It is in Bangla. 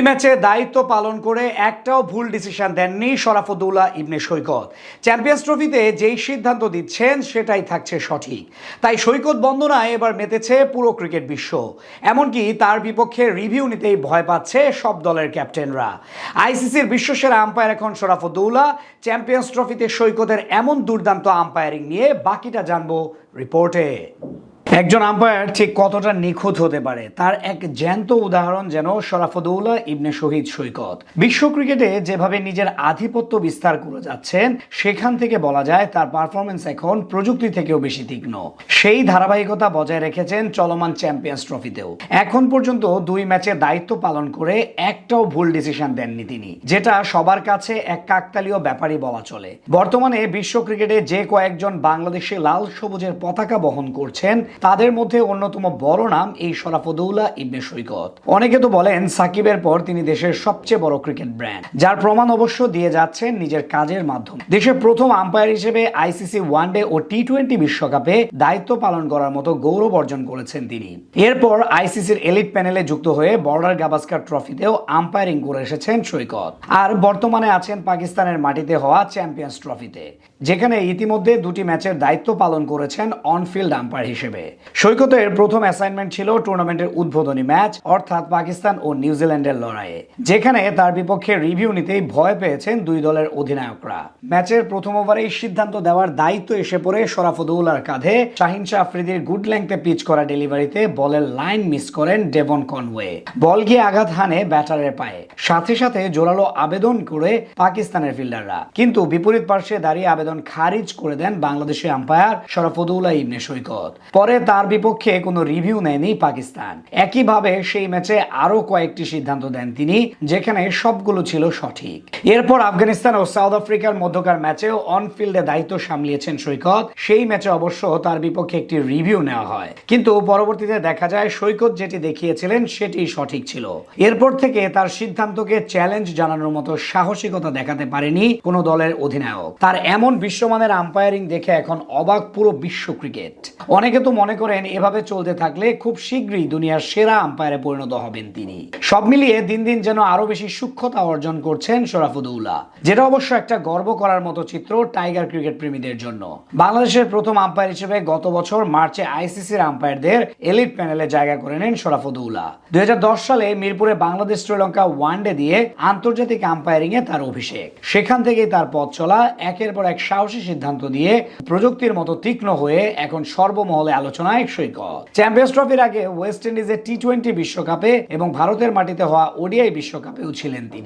ম্যাচে দায়িত্ব পালন করে একটাও ভুল ডিসিশন দেননি শরাফুদ্দৌলা ইবনে সৈকত। চ্যাম্পিয়ন্স ট্রফিতে যেই সিদ্ধান্ত দিচ্ছেন সেটাই থাকছে সঠিক। তাই সৈকত বন্দনায় এবার মেতেছে পুরো ক্রিকেট বিশ্ব। এমনকি তার বিপক্ষে রিভিউ নিতেই ভয় পাচ্ছে সব দলের ক্যাপ্টেনরা। আইসিসির বিশ্বসেরা আম্পায়ার এখন শরাফুদ্দৌলা। চ্যাম্পিয়ন্স ট্রফিতে সৈকতের এমন দুর্দান্ত আম্পায়ারিং নিয়ে বাকিটা জানবো রিপোর্টে। একজন আম্পায়ার ঠিক কতটা নিখুঁত হতে পারে তার এক জ্যান্ত উদাহরণ যেন শরাফুদ্দৌলা ইবনে শহীদ সৈকত। বিশ্ব ক্রিকেটে যেভাবে নিজের আধিপত্য বিস্তার করে যাচ্ছেন সেখান থেকে বলা যায় তার পারফরমেন্স এখন প্রযুক্তি থেকেও বেশি তীক্ষ্ণ। সেই ধারাবাহিকতা বজায় রেখেছেন চলমান চ্যাম্পিয়ন্স ট্রফিতেও। এখন পর্যন্ত 2 ম্যাচে দায়িত্ব পালন করে একটাও ভুল ডিসিশন দেননি তিনি, যেটা সবার কাছে এক কাকতালীয় ব্যাপারই বলা চলে। বর্তমানে বিশ্ব ক্রিকেটে যে কয়েকজন বাংলাদেশে লাল সবুজের পতাকা বহন করছেন তাদের মধ্যে অন্যতম বড় নাম এই শরাফুদ্দৌলা ইবনে সৈকত। অনেকে তো বলেন সাকিবের পর তিনি দেশের সবচেয়ে বড় ক্রিকেট ব্র্যান্ড, যার প্রমাণ অবশ্য দিয়ে যাচ্ছেন নিজের কাজের মাধ্যমে। দেশের প্রথম আম্পায়ার হিসেবে আইসিসি ওয়ানডে ও টি-20 বিশ্বকাপে দায়িত্ব পালন করার মতো গৌরব অর্জন করেছেন তিনি। এরপর আইসিসির এলিট প্যানেলে যুক্ত হয়ে বর্ডার গাভাস্কার ট্রফিতেও আম্পায়ারিং করে এসেছেন সৈকত। আর বর্তমানে আছেন পাকিস্তানের মাটিতে হওয়া চ্যাম্পিয়ন্স ট্রফিতে, যেখানে ইতিমধ্যে 2টি ম্যাচের দায়িত্ব পালন করেছেন অনফিল্ড আম্পায়ার হিসেবে। সৈকতের প্রথম অ্যাসাইনমেন্ট ছিল টুর্নামেন্টের উদ্বোধনী ম্যাচ অর্থাৎ পাকিস্তান ও নিউজিল্যান্ডের লড়াইয়ে, যেখানে তার বিপক্ষে রিভিউ নিতেই ভয় পেয়েছেন 2 দলের অধিনায়করা। ম্যাচের প্রথম ওভারেই সিদ্ধান্ত দেওয়ার দায়িত্ব এসে পড়ে শরাফুদ্দৌলার কাঁধে। শাহিন শাহ আফ্রিদির গুড লেংথে পিচ করা ডেলিভারিতে বলের লাইন মিস করেন ডেভন কনওয়ে। বল গিয়ে আঘাত হানে ব্যাটারের পায়ে, সাথে সাথে জোরালো আবেদন করে পাকিস্তানের ফিল্ডাররা, কিন্তু বিপরীত পার্শ্বে দাঁড়িয়ে আবেদন খারিজ করে দেন বাংলাদেশি আম্পায়ার শরাফুদ্দৌলা ইবনে সৈকত। পরে তার বিপক্ষে কোনো রিভিউ নেয়নি পাকিস্তান। একইভাবে সেই ম্যাচে আরো কয়েকটি সিদ্ধান্ত দেন তিনি, যেখানে সবগুলো ছিল সঠিক। এরপর আফগানিস্তান ও সাউথ আফ্রিকার মধ্যকার ম্যাচেও অনফিল্ডে দায়িত্ব সামলিয়েছেন সৈকত। সেই ম্যাচে অবশ্য তার বিপক্ষে একটি রিভিউ নেওয়া হয়, কিন্তু পরবর্তীতে দেখা যায় সৈকত যেটি দেখিয়েছিলেন সেটি সঠিক ছিল। এরপর থেকে তার সিদ্ধান্তকে চ্যালেঞ্জ জানানোর মতো সাহসিকতা দেখাতে পারেনি কোনো দলের অধিনায়ক। তার এমন বিশ্বমানের আম্পায়ারিং দেখে এখন অবাক পুরো বিশ্ব ক্রিকেট। অনেকে তো মনে করেন এভাবে চলতে থাকলে খুব শীঘ্রই দুনিয়ার সেরা আম্পায়ারে পরিণত হবেন তিনি। সব মিলিয়ে দিন দিন যেন আরো বেশি সূক্ষ্মতা অর্জন করছেন শরাফুদ্দৌলা, যেটা অবশ্য একটা গর্ব করার মতো চিত্র টাইগার ক্রিকেট প্রেমীদের জন্য। বাংলাদেশের প্রথম আম্পায়ার হিসেবে গত বছর মার্চে আইসিসির আম্পায়ারদের এলিট প্যানেলে জায়গা করে নেন শরাফুদ্দৌলা। 2010 সালে মিরপুরে বাংলাদেশ শ্রীলঙ্কা ওয়ানডে দিয়ে আন্তর্জাতিক আম্পায়ারিং এ তার অভিষেক। সেখান থেকেই তার পথ চলা একের পর এক সাহসী সিদ্ধান্ত দিয়ে প্রযুক্তির মতো তীক্ষ্ণ হয়ে এখন সর্বমহলে আলোচনায় সৈকত। চ্যাম্পিয়ন্স ট্রফির আগে ওয়েস্ট ইন্ডিজের টি-20 বিশ্বকাপে এবং ভারতের মাটিতে হওয়া ওডিআই বিশ্বকাপেও ছিলেন তিনি।